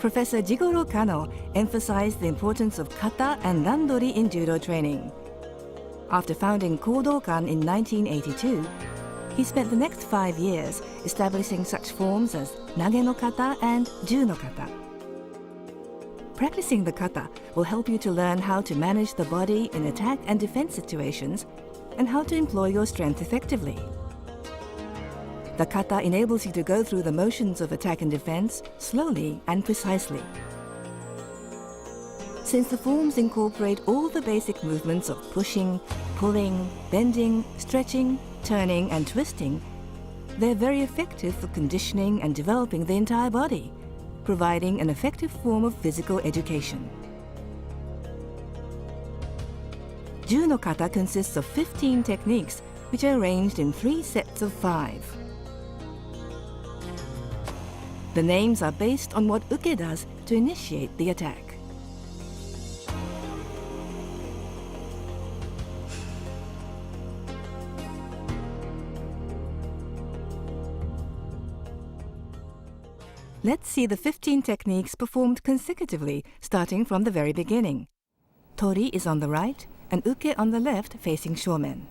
Professor Jigoro Kano emphasized the importance of kata and randori in judo training. After founding Kodokan in 1982, he spent the next 5 years establishing such forms as nage no kata and ju no kata. Practicing the kata will help you to learn how to manage the body in attack and defense situations and how to employ your strength effectively. The kata enables you to go through the motions of attack and defense slowly and precisely. Since the forms incorporate all the basic movements of pushing, pulling, bending, stretching, turning, and twisting, they're very effective for conditioning and developing the entire body, providing an effective form of physical education. Ju no kata consists of 15 techniques which are arranged in 3 sets of 5. The names are based on what uke does to initiate the attack. Let's see the 15 techniques performed consecutively, starting from the very beginning. Tori is on the right and uke on the left facing shomen.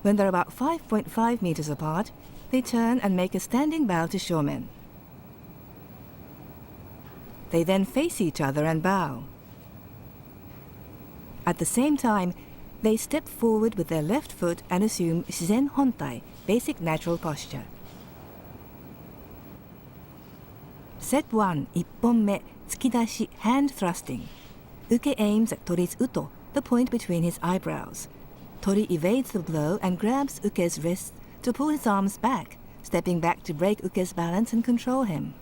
When they're about 5.5 meters apart, they turn and make a standing bow to shomen. They then face each other and bow. At the same time, they step forward with their left foot and assume shizen hontai, basic natural posture. Set 1, 1本目, tsukidashi, hand thrusting. Uke aims at Tori's uto, the point between his eyebrows. Tori evades the blow and grabs uke's wrists to pull his arms back, stepping back to break uke's balance and control him.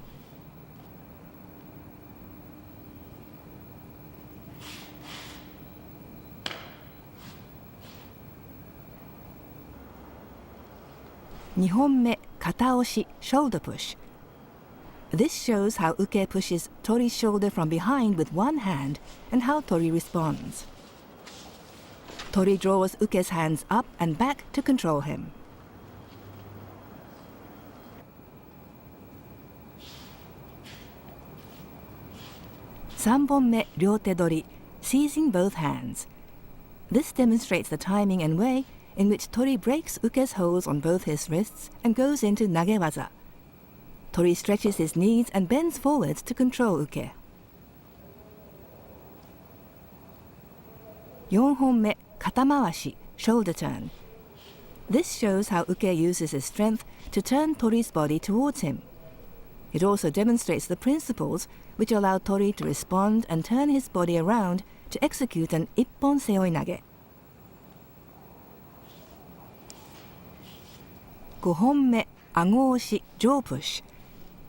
Nihonme, kataoshi, shoulder push. This shows how uke pushes Tori's shoulder from behind with one hand and how Tori responds. Tori draws uke's hands up and back to control him. Sanbonme, ryote dori, seizing both hands. This demonstrates the timing and way in which Tori breaks uke's holds on both his wrists and goes into nagewaza. Tori stretches his knees and bends forwards to control uke. 4本目, kata mawashi, shoulder turn. This shows how uke uses his strength to turn Tori's body towards him. It also demonstrates the principles which allow Tori to respond and turn his body around to execute an ippon seoi nage. 5本目, ago oshi, jaw push.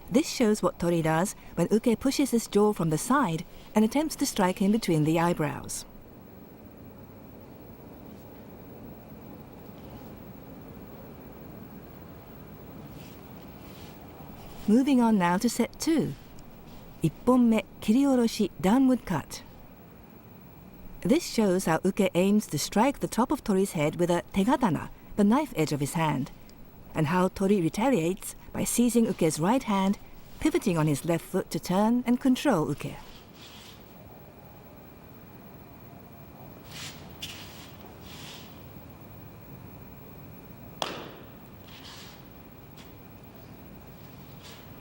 This shows what Tori does when uke pushes his jaw from the side and attempts to strike him between the eyebrows. Moving on now to set 2. 1本目, kirioroshi, downward cut. This shows how uke aims to strike the top of Tori's head with a tegatana, the knife edge of his hand, and how Tori retaliates by seizing uke's right hand, pivoting on his left foot to turn and control uke.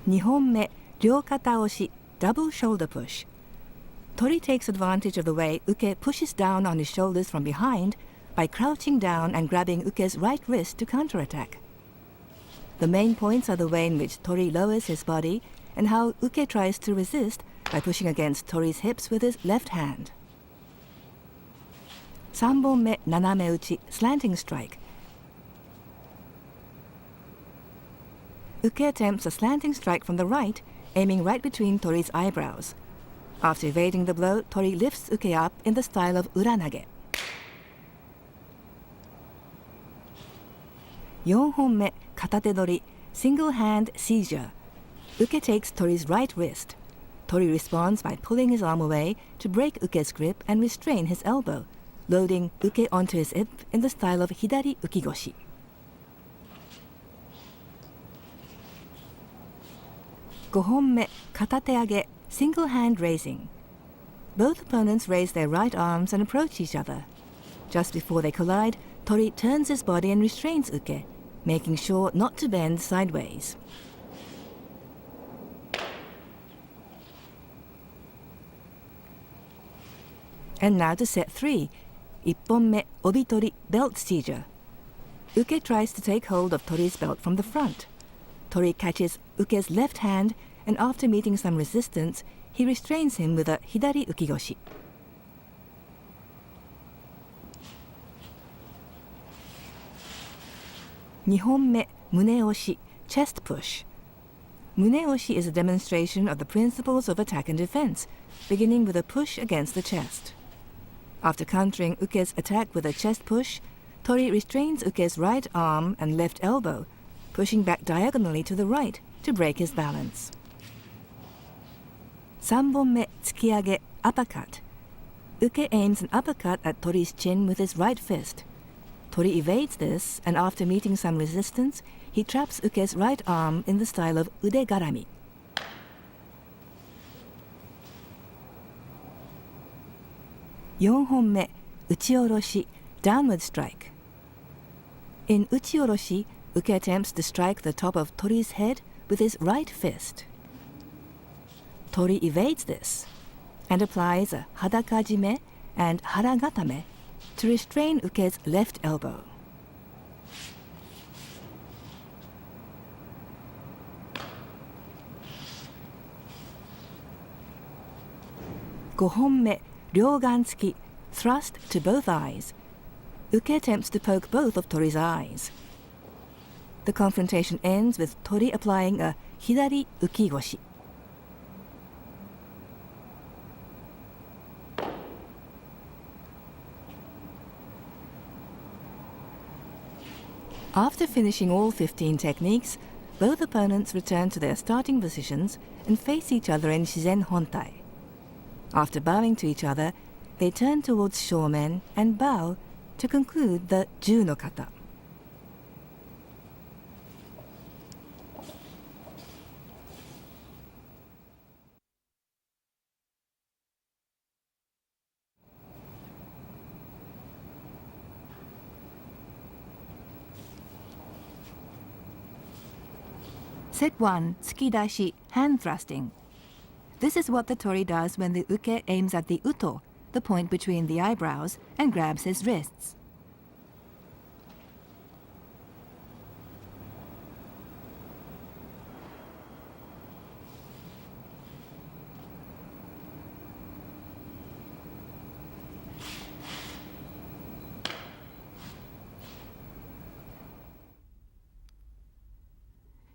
Nihonme, ryokata oshi, double shoulder push. Tori takes advantage of the way uke pushes down on his shoulders from behind by crouching down and grabbing uke's right wrist to counterattack. The main points are the way in which Tori lowers his body and how uke tries to resist by pushing against Tori's hips with his left hand. 3本目, naname uchi, slanting strike. Uke attempts a slanting strike from the right, aiming right between Tori's eyebrows. After evading the blow, Tori lifts uke up in the style of uranage. 4本目, katate dori, single hand seizure. Uke takes Tori's right wrist. Tori responds by pulling his arm away to break uke's grip and restrain his elbow, loading uke onto his hip in the style of hidari ukigoshi. 5 5本目、片手上げ single hand raising. Both opponents raise their right arms and approach each other. Just before they collide, Tori turns his body and restrains Uke, making sure not to bend sideways. And now to set 3. 1本目、帯取り belt seizure. Uke tries to take hold of Tori's belt from the front. Tori catches Uke's left hand, and after meeting some resistance, he restrains him with a hidari ukigoshi. 2本目、胸押し chest push. 胸押し is a demonstration of the principles of attack and defense, beginning with a push against the chest. After countering Uke's attack with a chest push, Tori restrains Uke's right arm and left elbow, pushing back diagonally to the right to break his balance. 3本目、突き上げ uppercut. Uke aims an uppercut at Tori's chin with his right fist. Tori evades this, and after meeting some resistance, he traps Uke's right arm in the style of ude garami. 4本目、打ち下ろし downward strike. In 打ち下ろし, Uke attempts to strike the top of Tori's head with his right fist. Tori evades this and applies a hadakajime and haragatame to restrain Uke's left elbow. 5本目、両眼突き thrust to both eyes. Uke attempts to poke both of Tori's eyes. The confrontation ends with Tori applying a hidari ukigoshi. After finishing all 15 techniques, both opponents return to their starting positions and face each other in shizen hontai. After bowing to each other, they turn towards shomen and bow to conclude the 10 no kata. Set 1, tsukidashi, hand thrusting. This is what the Tori does when the Uke aims at the uto, the point between the eyebrows, and grabs his wrists.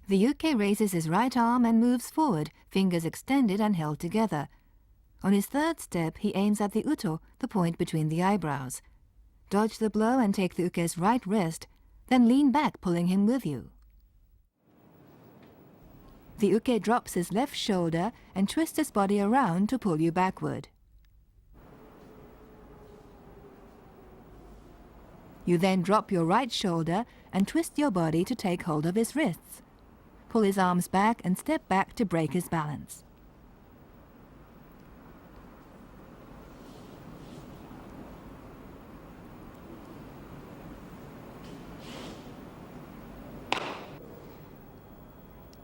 The Uke raises his right arm and moves forward, fingers extended and held together. On his third step, he aims at the uto, the point between the eyebrows. Dodge the blow and take the Uke's right wrist, then lean back, pulling him with you. The Uke drops his left shoulder and twists his body around to pull you backward. You then drop your right shoulder and twist your body to take hold of his wrists. Pull his arms back and step back to break his balance.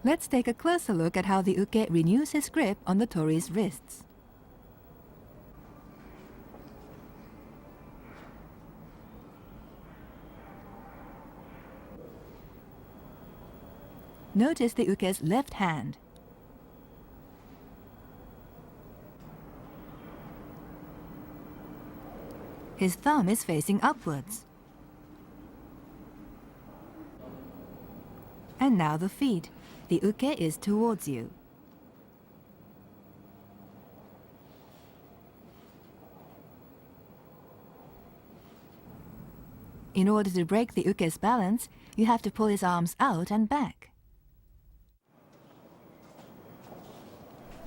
Let's take a closer look at how the Uke renews his grip on the Tori's wrists. Notice the Uke's left hand. His thumb is facing upwards. And now the feet. The Uke is towards you. In order to break the Uke's balance, you have to pull his arms out and back.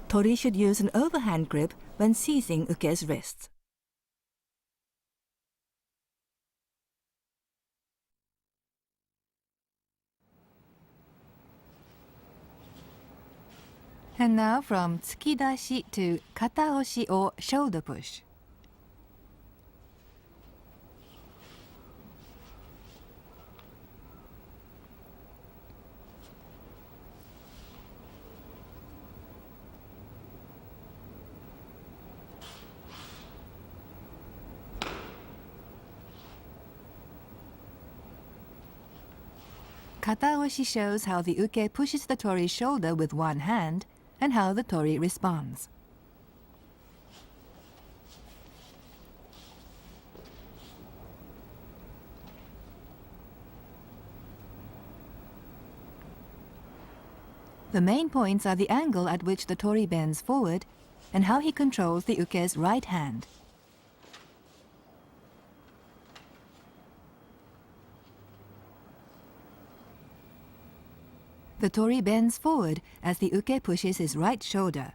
Tori should use an overhand grip when seizing Uke's wrists. And now from tsukidashi to kataoshi or shoulder push. Kataoshi shows how the uke pushes the tori's shoulder with one hand and how the tori responds. The main points are the angle at which the tori bends forward and how he controls the uke's right hand. The tori bends forward as the uke pushes his right shoulder.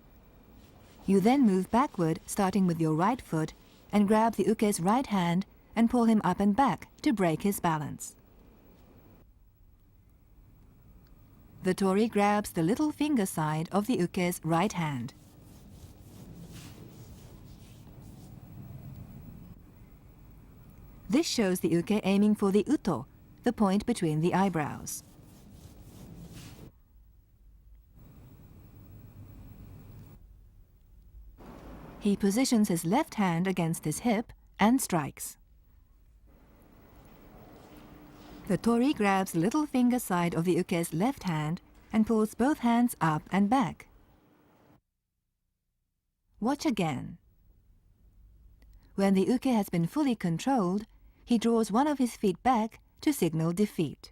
You then move backward, starting with your right foot, and grab the uke's right hand and pull him up and back to break his balance. The tori grabs the little finger side of the uke's right hand. This shows the uke aiming for the uto, the point between the eyebrows. He positions his left hand against his hip and strikes. The tori grabs the little finger side of the uke's left hand and pulls both hands up and back. Watch again. When the uke has been fully controlled, he draws one of his feet back to signal defeat.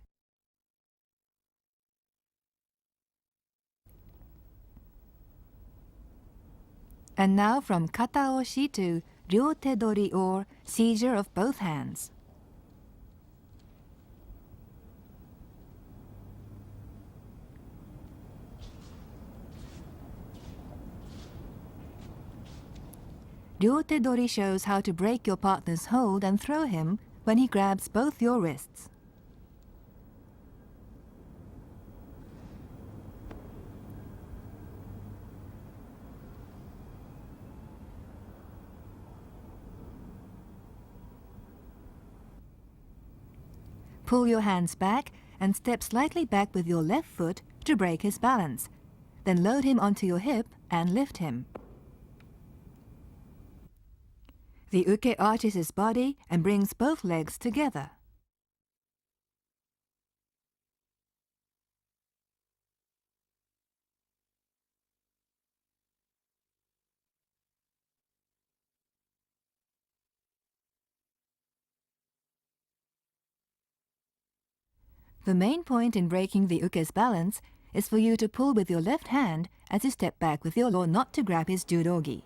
And now from kataoshi to ryotedori or seizure of both hands. Ryotedori shows how to break your partner's hold and throw him when he grabs both your wrists. Pull your hands back and step slightly back with your left foot to break his balance. Then load him onto your hip and lift him. The uke arches his body and brings both legs together. The main point in breaking the uke's balance is for you to pull with your left hand as you step back with your left not to grab his judogi.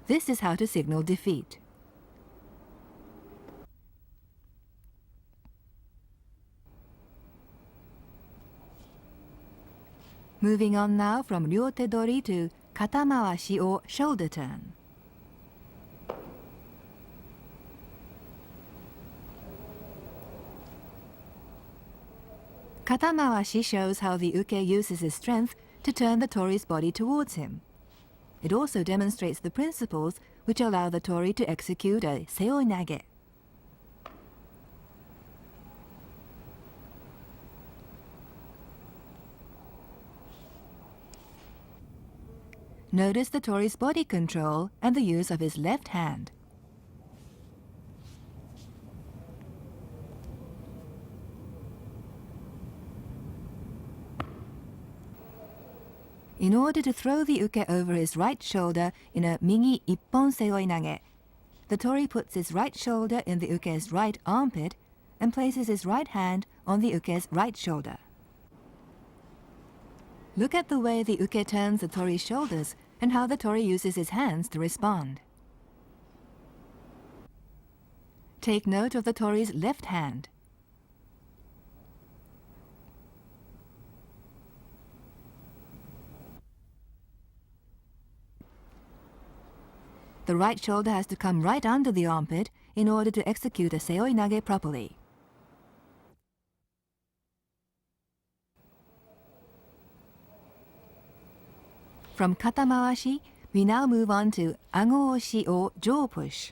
This is how to signal defeat. Moving on now from ryotedori to katamawashi or shoulder turn. Katamawashi shows how the uke uses his strength to turn the tori's body towards him. It also demonstrates the principles which allow the tori to execute a seoi-nage. Notice the tori's body control and the use of his left hand. In order to throw the uke over his right shoulder in a migi ippon seoi-nage, the tori puts his right shoulder in the uke's right armpit and places his right hand on the uke's right shoulder. Look at the way the uke turns the tori's shoulders and how the tori uses his hands to respond. Take note of the tori's left hand. The right shoulder has to come right under the armpit in order to execute a seoi-nage properly. From kata mawashi, we now move on to ago oshi or jaw push.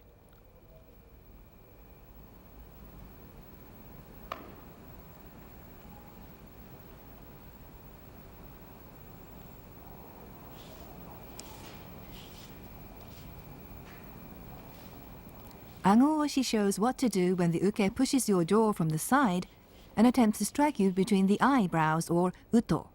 Ago oshi shows what to do when the uke pushes your jaw from the side and attempts to strike you between the eyebrows or uto.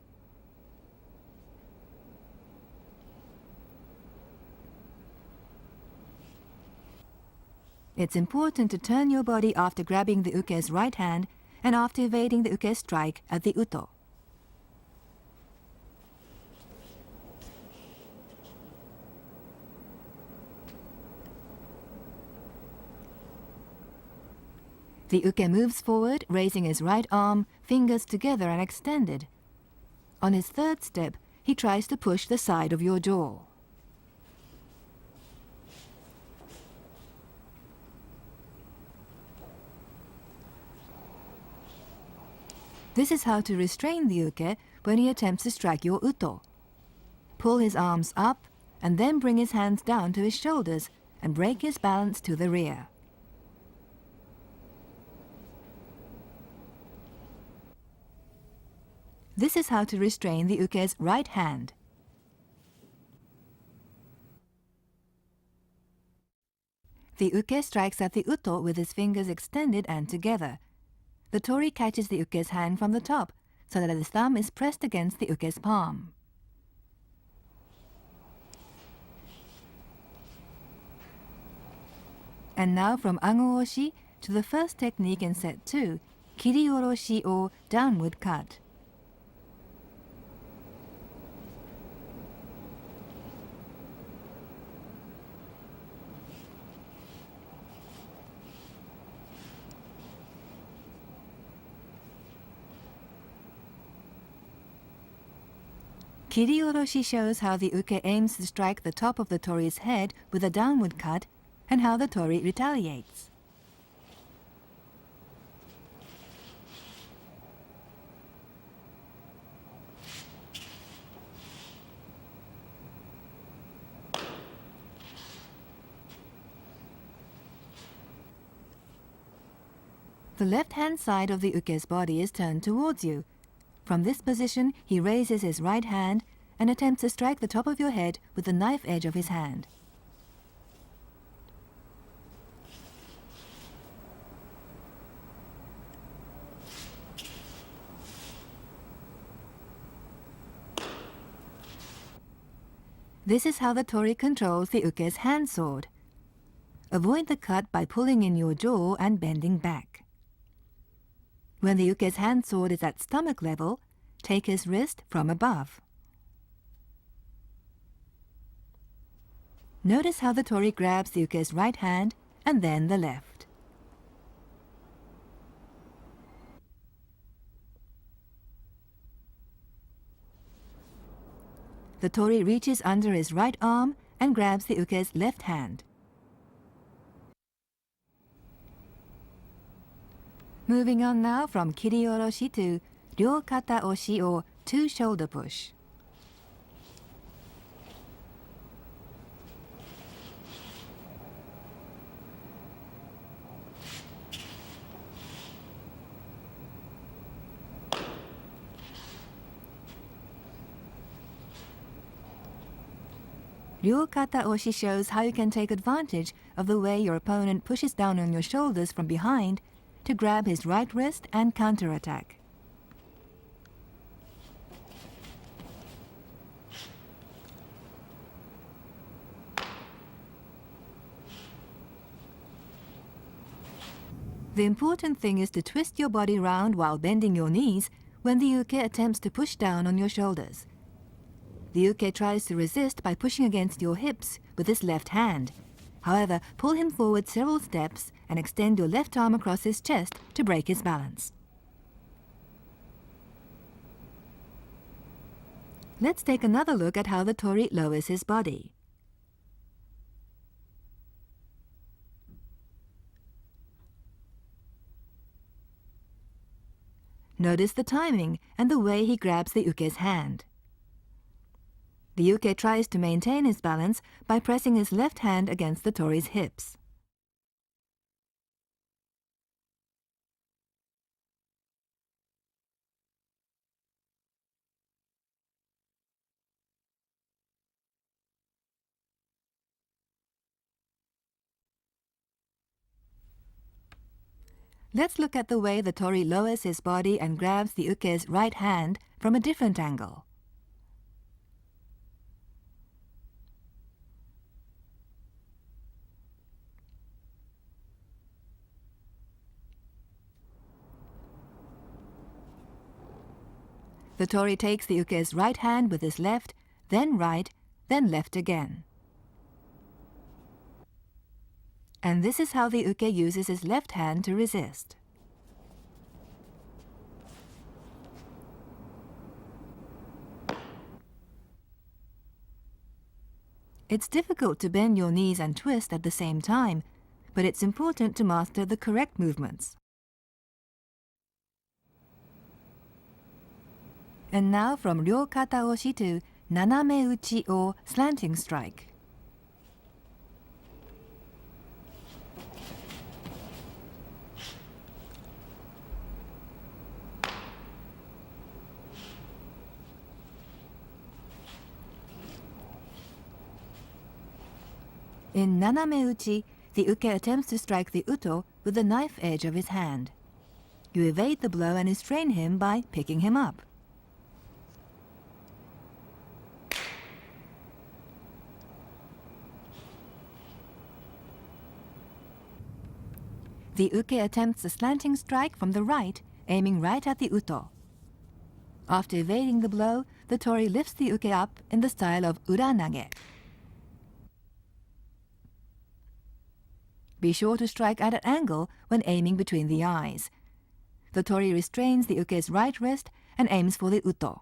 It's important to turn your body after grabbing the uke's right hand and after evading the uke's strike at the uto. The uke moves forward, raising his right arm, fingers together and extended. On his third step, he tries to push the side of your jaw. This is how to restrain the uke when he attempts to strike your uto. Pull his arms up and then bring his hands down to his shoulders and break his balance to the rear. This is how to restrain the uke's right hand. The uke strikes at the uto with his fingers extended and together. The tori catches the uke's hand from the top so that his thumb is pressed against the uke's palm. And now from ago oshi to the first technique in set 2, kiri oroshi or downward cut. Kiri oroshi shows how the uke aims to strike the top of the tori's head with a downward cut and how the tori retaliates. The left-hand side of the uke's body is turned towards you. From this position, he raises his right hand and attempts to strike the top of your head with the knife edge of his hand. This is how the tori controls the uke's hand sword. Avoid the cut by pulling in your jaw and bending back. When the uke's hand sword is at stomach level, take his wrist from above. Notice how the tori grabs the uke's right hand and then the left. The tori reaches under his right arm and grabs the uke's left hand. Moving on now from kiri oroshi to ryō kata oshi or two shoulder push. Ryō kata oshi shows how you can take advantage of the way your opponent pushes down on your shoulders from behind to grab his right wrist and counterattack. The important thing is to twist your body round while bending your knees when the uke attempts to push down on your shoulders. The uke tries to resist by pushing against your hips with his left hand. However, pull him forward several steps and extend your left arm across his chest to break his balance. Let's take another look at how the tori lowers his body. Notice the timing and the way he grabs the uke's hand. The uke tries to maintain his balance by pressing his left hand against the tori's hips. Let's look at the way the tori lowers his body and grabs the uke's right hand from a different angle. The tori takes the uke's right hand with his left, then right, then left again. And this is how the uke uses his left hand to resist. It's difficult to bend your knees and twist at the same time, but it's important to master the correct movements. And now from ryo kata oshi to naname uchi or slanting strike. In naname uchi, the uke attempts to strike the uto with the knife edge of his hand. You evade the blow and restrain him by picking him up. The uke attempts a slanting strike from the right, aiming right at the uto. After evading the blow, the tori lifts the uke up in the style of uranage. Be sure to strike at an angle when aiming between the eyes. The tori restrains the uke's right wrist and aims for the uto.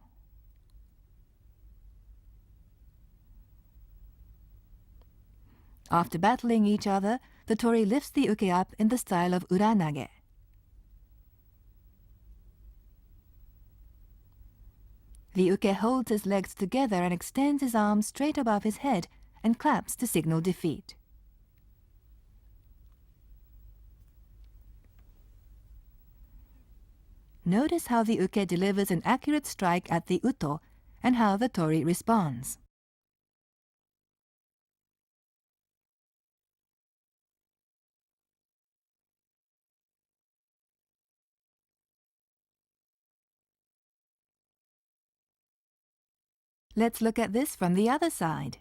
After battling each other, the tori lifts the uke up in the style of uranage. The uke holds his legs together and extends his arms straight above his head and claps to signal defeat. Notice how the uke delivers an accurate strike at the uto and how the tori responds. Let's look at this from the other side.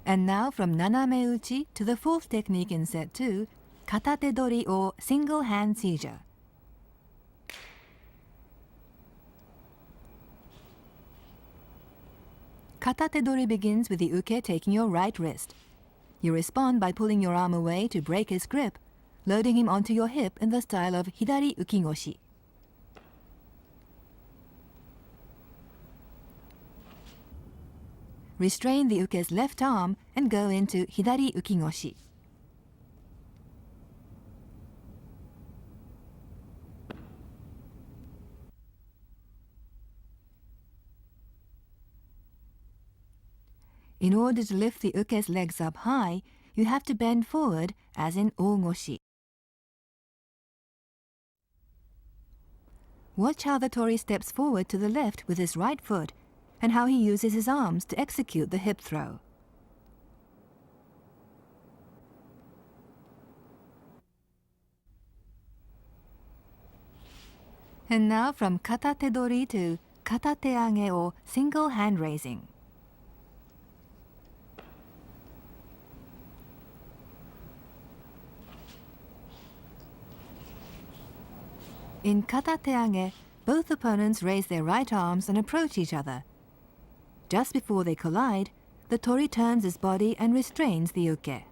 And now from naname uchi to the fourth technique in set 2, kata te dori or single hand seizure. Kata te dori begins with the uke taking your right wrist. You respond by pulling your arm away to break his grip, loading him onto your hip in the style of hidari ukigoshi. Restrain the uke's left arm and go into hidari ukigoshi. In order to lift the uke's legs up high, you have to bend forward as in ogoshi. Watch how the tori steps forward to the left with his right foot and how he uses his arms to execute the hip throw. And now from kata te dori to kata te age or single hand raising. In kata te age, both opponents raise their right arms and approach each other. Just before they collide, the tori turns his body and restrains the uke.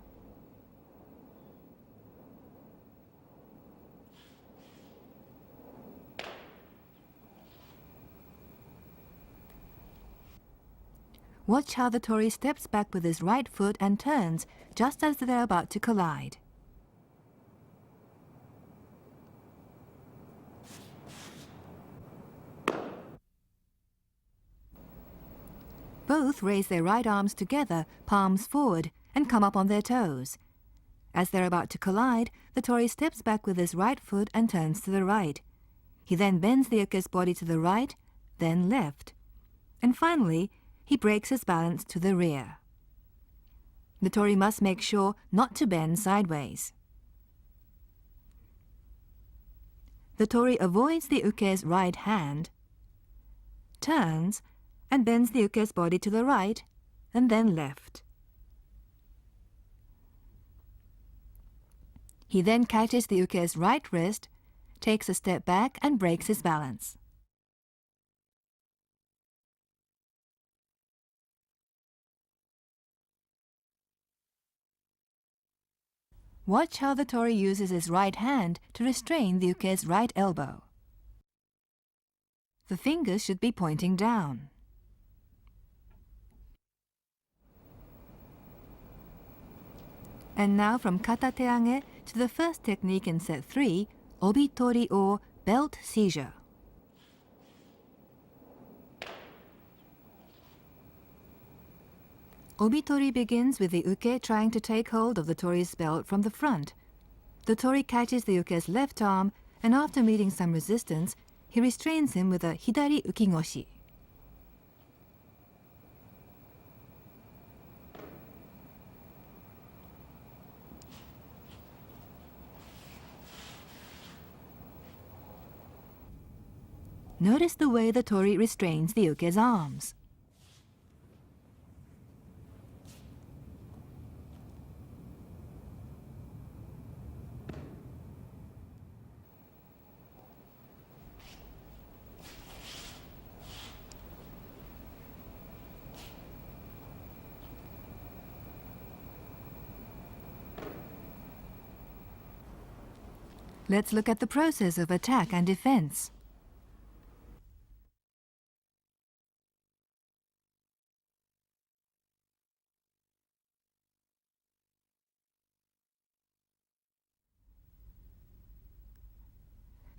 Watch how the tori steps back with his right foot and turns just as they're about to collide. Both raise their right arms together, palms forward, and come up on their toes. As they're about to collide, the tori steps back with his right foot and turns to the right. He then bends the uke's body to the right, then left. And finally, he breaks his balance to the rear. The tori must make sure not to bend sideways. The tori avoids the uke's right hand, turns, and bends the uke's body to the right, and then left. He then catches the uke's right wrist, takes a step back and breaks his balance. Watch how the tori uses his right hand to restrain the uke's right elbow. The fingers should be pointing down. And now from kata teage to the first technique in set 3, obitori or belt seizure. Obitori begins with the uke trying to take hold of the tori's belt from the front. The tori catches the uke's left arm, and after meeting some resistance, he restrains him with a hidari ukigoshi. Notice the way the tori restrains the uke's arms. Let's look at the process of attack and defense.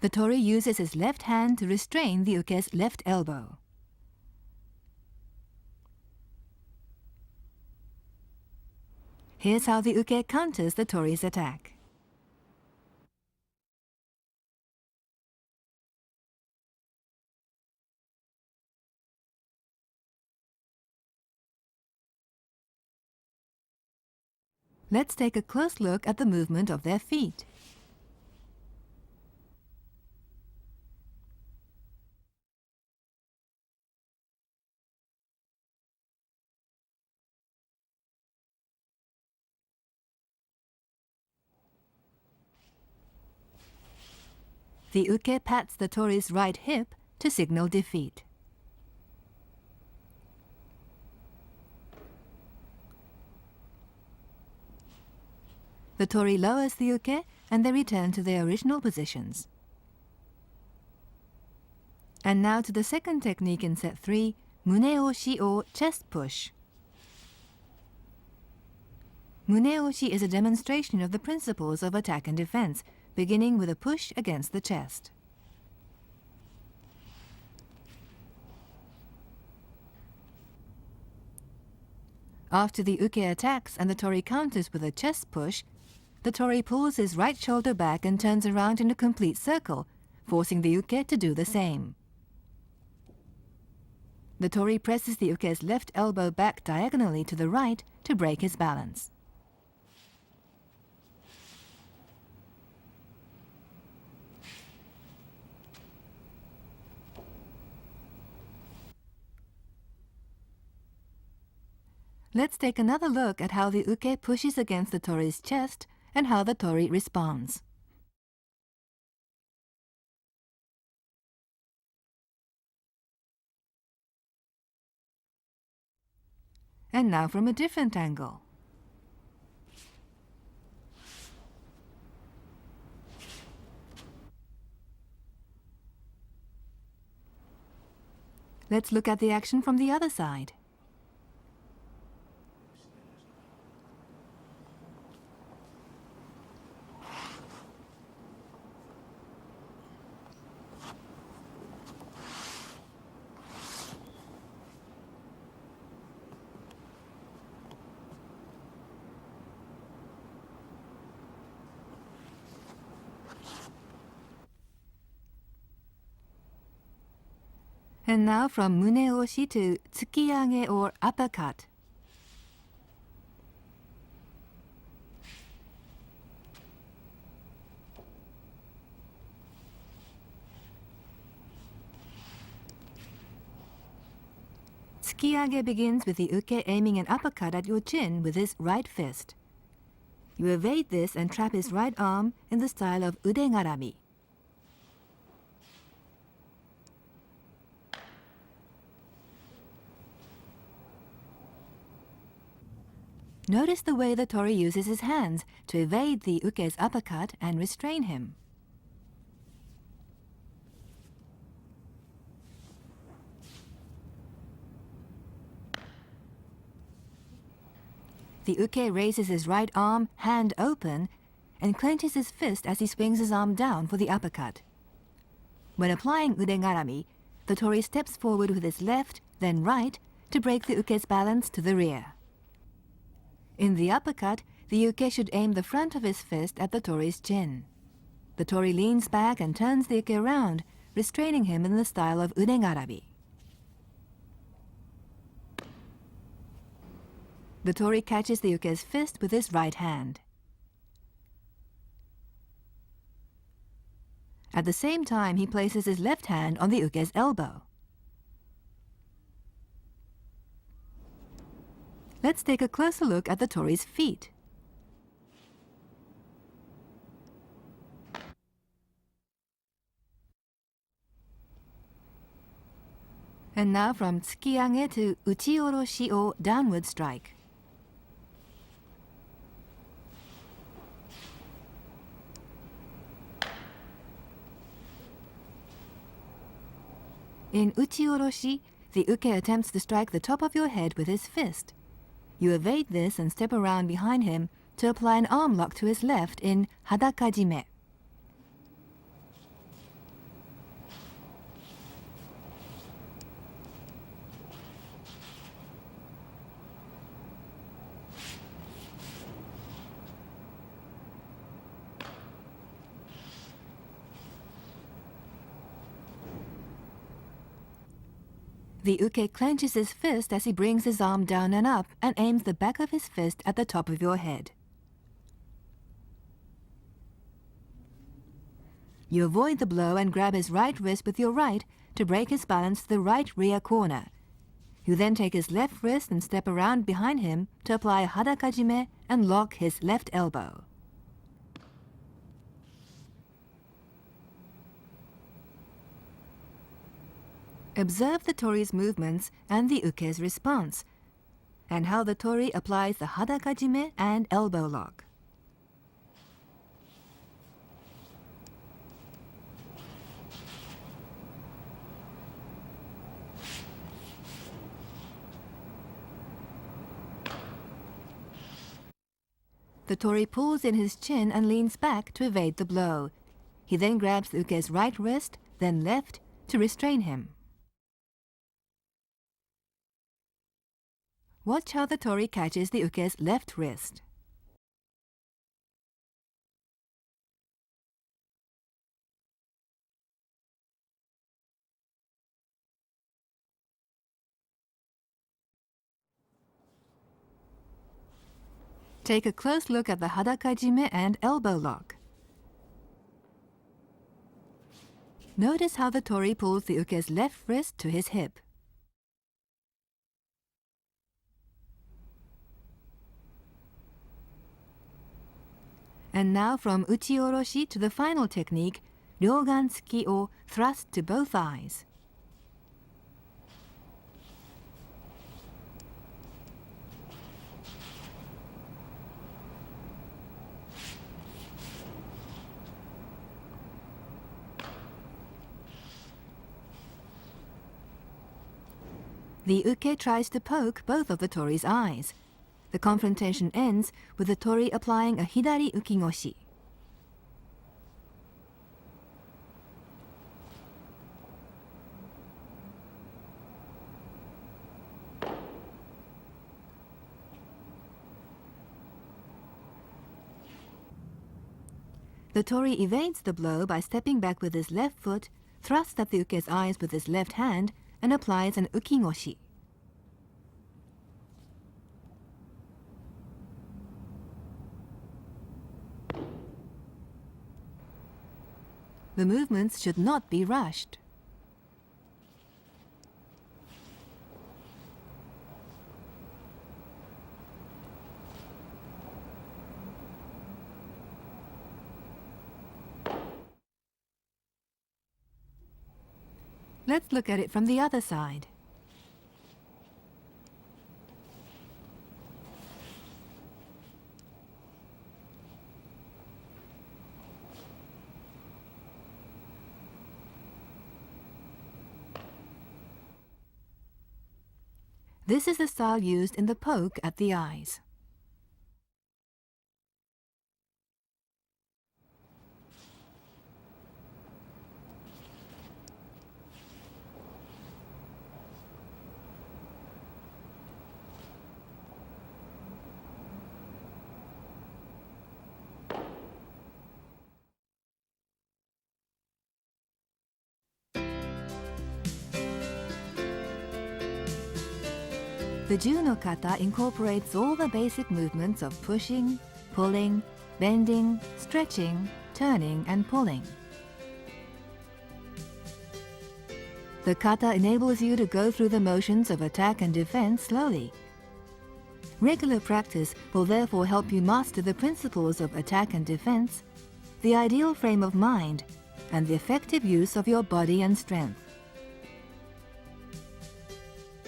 The tori uses his left hand to restrain the uke's left elbow. Here's how the uke counters the tori's attack. Let's take a close look at the movement of their feet. The uke pats the tori's right hip to signal defeat. The tori lowers the uke and they return to their original positions. And now to the second technique in set 3, muneoshi or chest push. Muneoshi is a demonstration of the principles of attack and defense, beginning with a push against the chest. After the uke attacks and the tori counters with a chest push, the tori pulls his right shoulder back and turns around in a complete circle, forcing the uke to do the same. The tori presses the uke's left elbow back diagonally to the right to break his balance. Let's take another look at how the uke pushes against the tori's chest and how the tori responds. And now from a different angle. Let's look at the action from the other side. And now from muneoshi to tsukiyage or uppercut. Tsukiyage begins with the uke aiming an uppercut at your chin with his right fist. You evade this and trap his right arm in the style of udegarami. Notice the way the tori uses his hands to evade the uke's uppercut and restrain him. The uke raises his right arm, hand open, and clenches his fist as he swings his arm down for the uppercut. When applying udegarami, the tori steps forward with his left, then right, to break the uke's balance to the rear. In the uppercut, the uke should aim the front of his fist at the tori's chin. The tori leans back and turns the uke around, restraining him in the style of udegarami. The tori catches the uke's fist with his right hand. At the same time, he places his left hand on the uke's elbow. Let's take a closer look at the tori's feet. And now from tsukiyage to uchioroshi or downward strike. In uchioroshi, the uke attempts to strike the top of your head with his fist. You evade this and step around behind him to apply an arm lock to his left in hadakajime. The uke clenches his fist as he brings his arm down and up and aims the back of his fist at the top of your head. You avoid the blow and grab his right wrist with your right to break his balance to the right rear corner. You then take his left wrist and step around behind him to apply hadakajime and lock his left elbow. Observe the tori's movements and the uke's response, and how the tori applies the hadakajime and elbow lock. The tori pulls in his chin and leans back to evade the blow. He then grabs the uke's right wrist, then left, to restrain him. Watch how the tori catches the uke's left wrist. Take a close look at the hadakajime and elbow lock. Notice how the tori pulls the uke's left wrist to his hip. And now from uchioroshi to the final technique, ryogan tsuki or thrust to both eyes. The uke tries to poke both of the tori's eyes. The confrontation ends with the tori applying a hidari ukigoshi. The tori evades the blow by stepping back with his left foot, thrusts at the uke's eyes with his left hand, and applies an ukigoshi. The movements should not be rushed. Let's look at it from the other side. This is the style used in the poke at the eyes. The Ju no Kata incorporates all the basic movements of pushing, pulling, bending, stretching, turning, and pulling. The kata enables you to go through the motions of attack and defense slowly. Regular practice will therefore help you master the principles of attack and defense, the ideal frame of mind, and the effective use of your body and strength.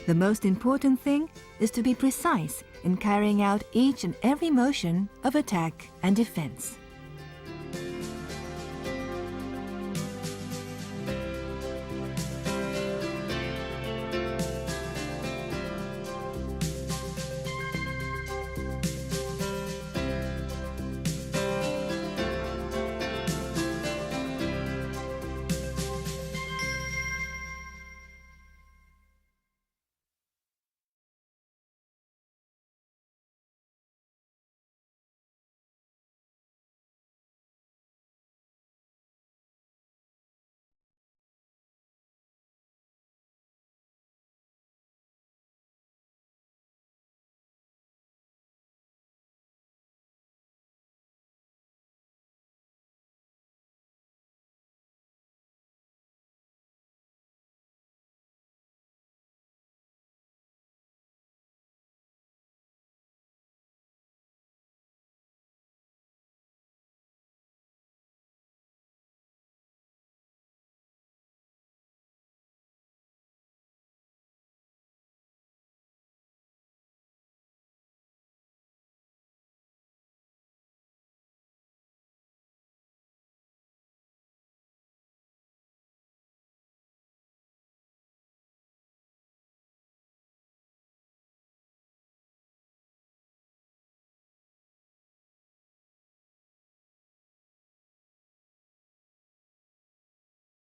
The most important thing is to be precise in carrying out each and every motion of attack and defense.